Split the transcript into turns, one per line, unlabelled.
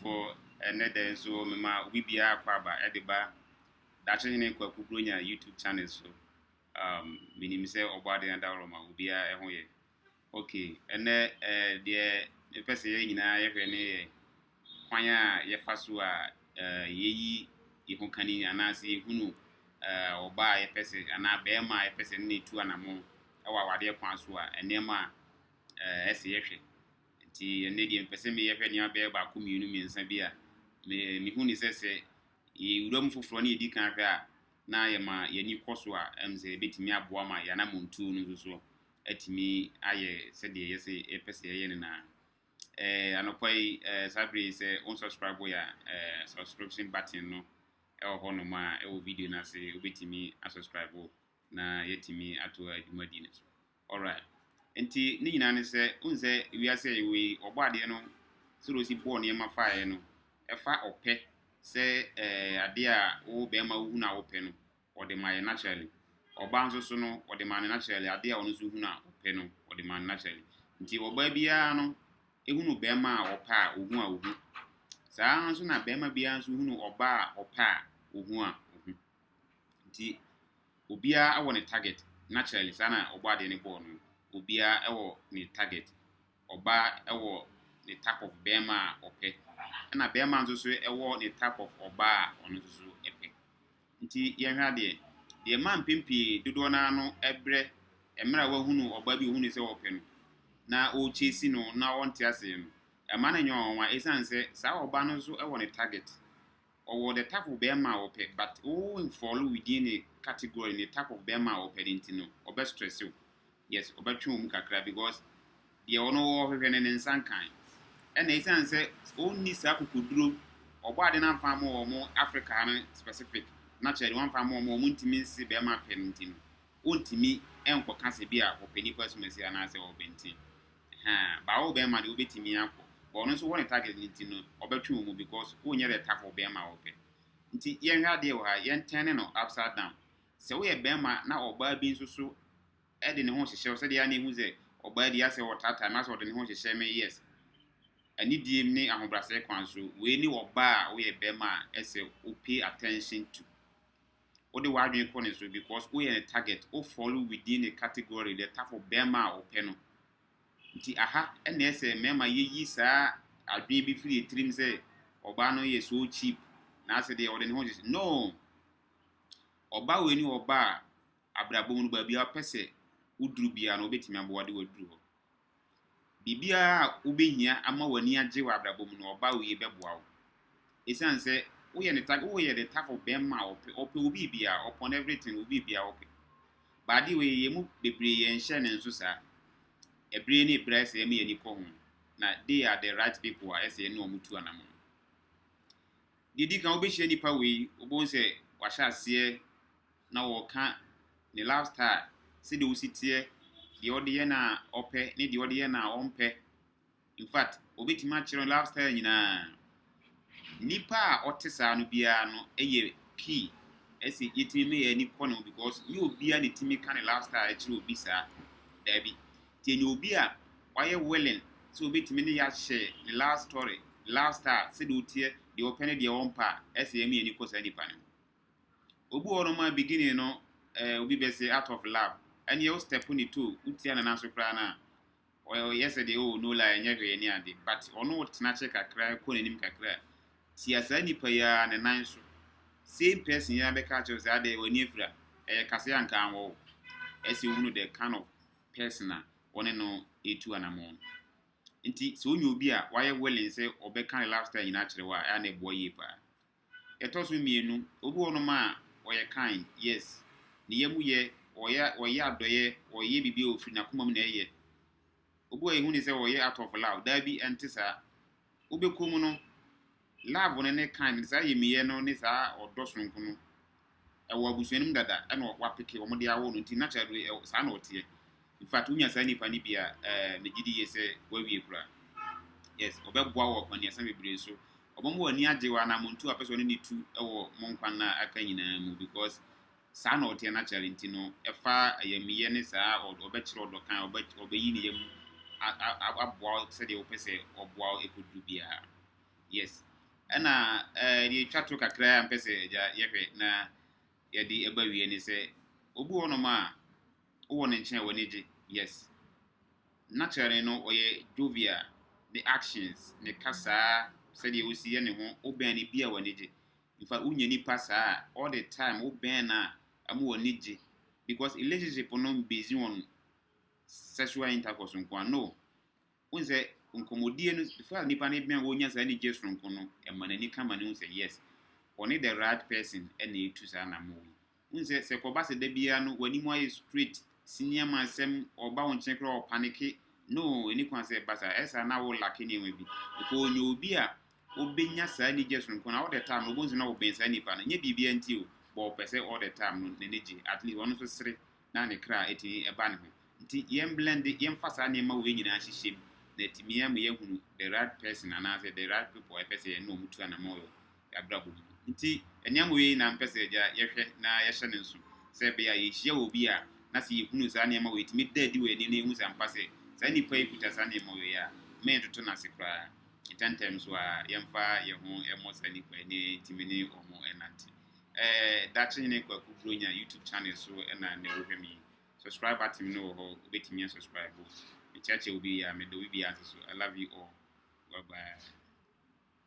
for another so we be a kwaba ediba Daakyehene Kwaku YouTube channel so minim say obade and Roma will be a hoye. Okay, and the person nyina yehwe ne kwanya yefaso a yeyi ihonkani anase hunu oba yepese ana bema yepese ne tu anamo ewa wade kwan so a enema ese yehwe nti ene die mpese me yehwe ne aba ba ko mienu miensa bi a me hunu sese uram foforo ne edi kan hwe a na yema yani koso a emze betimi aboa ma yana muntu no so atimi aye se de yese epese ye ne na anopai sabri se unsubscribe ya subscription button no hono ma video na se obetimi subscribe na yetimi ato adumadi ne so alright enti ni nyina ne se unze wiase we ogbade no so rosi bo ne ma fae no efa ope se ade a wo be ma hu na wo pe no ode ma ye naturally oba nso so no ode ma naturally ade a ono so hu na ope no ode ma naturally nti oba bia no ehunu bema a opa a ohu a ohu saa nso na bema bia nso hunu oba a opa a ohu a ohu nti obia awo ne target naturally sana oba de ne ball no obia ewo ne target oba ewo the type of bema a ope na bema nso so ewo the type of oba a ono so epe nti yehwa de man pimpi dodo na no ebre emra wa hunu oba bi hunu se ope no na o chesi no na wonte ase no ema na nyo wa esanse sa oba no so ewo ne target or the type of bema ope but o follow within a category the type of bema ope dintino obe stress you yes obe twum kakra because the ono wo hwehwe ne nsan kan ena esanse o ni sa kokuduro obo ade na mfa mo Africa no specific naturally one fa mo ntimi nsi bema penintino ontimi enko kase bia openi kwasumesi anase obenti ba o be ma de obetimi akọ but no so won target ntino obetwe mu because o nyere tap o be ma ope nti ye hwa de wo ha ye ntene no upside down se wo ye be ma na oba bi nso so e de ne ho hyehye so de ya na ehu ze oba di ase wo tata ma so de ne ho hyehye me yes ani die ni ahobrase kwan so we ni oba a wo ye be ma ese o pay attention to o de wa dwen ko ne so because o ye target o follow within a category the type of be ma o pe no nti aha ene ese mema yeyi saa adwen bi free trim say oba no ye so cheap na ase de ode ne ho jese no oba we ni oba abrabom no ba bia pese uduru bia no obetimi abode waduru ho bibia obehia ama wani age wa abrabom no oba we beboa wo esanse wo ye ne tag wo ye the type of bema ope obi bia upon everything obi bia ope badi we ye mu bebre ye nhye ne nso saa ebre ni price eme ye ni ko ho na they are the right people as ye no mutu anamo didi kan obehye nipa we obon se wahya ase na wo ka ne lifestyle se de usitie de ode ye na ope ne de ode ye na ompe in fact obetima kire lifestyle nyina nipa a otesa no bia no eye key ese yetimi me ye ni kono because you obia ne timi kan lifestyle kire obi sa dabi tie obi a waye willing so obetimi ne ya share the last story lifestyle se de otie de open de ompa ese ye me ni kosa nipa ne obu ono ma beginning no obi be say out of love and you step on it too utia na so kra na well yesterday oh no la nyehwe ni ade but ono tena che kakra ko nanim kakra siasa nipa ya na nan so same person ya be ka che say ade wani afira kase anka anwo ese wunu the kind of person a one no etu anamon nti so onye obi a waye willing say obeka lifestyle nyina kire wa ya na boye pa etoso mienu obi ono ma oye kind yes ni yemu ye oye adoye oye bibi ofiri na komam na eye obu ehu ni say oye out of love da bi entisa obekom no love ne kind say yemiye no ni sa odosonko no ewo abusuanim dada e na wapeke omode awo no nti naturally sa na otie in fact unya sa nipa ni bia megidi ye say wawie kura yes obeboa wo kwani asa bebre so obomo wani ajewa na muntu apeso ne tu ewo monkwan na aka nyina mu because sa na otie naturally ntino efa yemiye ne sa obekire odokan obeyi ne yem aboa se de opese oboa ekodu bia yes ɛna the twa to kakra mpɛ sɛ gya yɛhwɛ na yɛde ɛba wie ne sɛ obi wɔ nom a wowɔ ne nkyɛn wɔ ne gye yes naturally no ɔyɛ jovial the actions ne kasa sɛdeɛ osi yɛ ne ho wobɛn ne bi a wɔ ne gye in fact wonya nipa saa all the time wobɛn na amu wɔ ne gye because relationship no based on sexual intercourse nko no when say nkɔmmɔdie no before nipa ne bɛn wonya saa ne gye soronko no ɛma n'ani kama ne ho sɛ yes ɔne the right person ɛna etu saa na mo when say sɛ kɔba sɛ da bia no w'ani mu ayɛ straight senior man sɛm ɔba wo nkyɛn kora ɔpanike no ɛni kwan sɛ basa ɛsa na wo lake ne bi ko onye obi a obenya saa ne gye soronko na all the time no bonzi na wo bɛn saa nipa no nye bibia nti o bɔ pɛ sɛ all the time no ne gye at least ɔno so sere na ne kra eti ɛba ne ho nti yɛn blend yɛn fa saa nneɛma wo nyinaa hyehyɛ mu na etimi am yɛhunu the right person and as the right people I pese no mutu na mo abrabo nti nneɛma wo na mpɛ sɛ gya yɛhwɛ na yɛhyɛ ne nso sɛ be ya yɛhyia obi a na sɛ yɛhunu saa nneɛma wo etimi da di wo ani na ehu sɛ mpa sɛ saa nipa yi kuta saa nneɛma wo ya me ntoto na se kra itantem so a yɛmfa yɛ ho ɛmo saa nipa ne etimi ne ɔmo ɛnante Daakyehene Kwaku Bronya YouTube channel so ɛna ne wo hwɛ mi subscribe button no ho obetimi subscribe me chache will be me do we be so I love you all. Bye bye.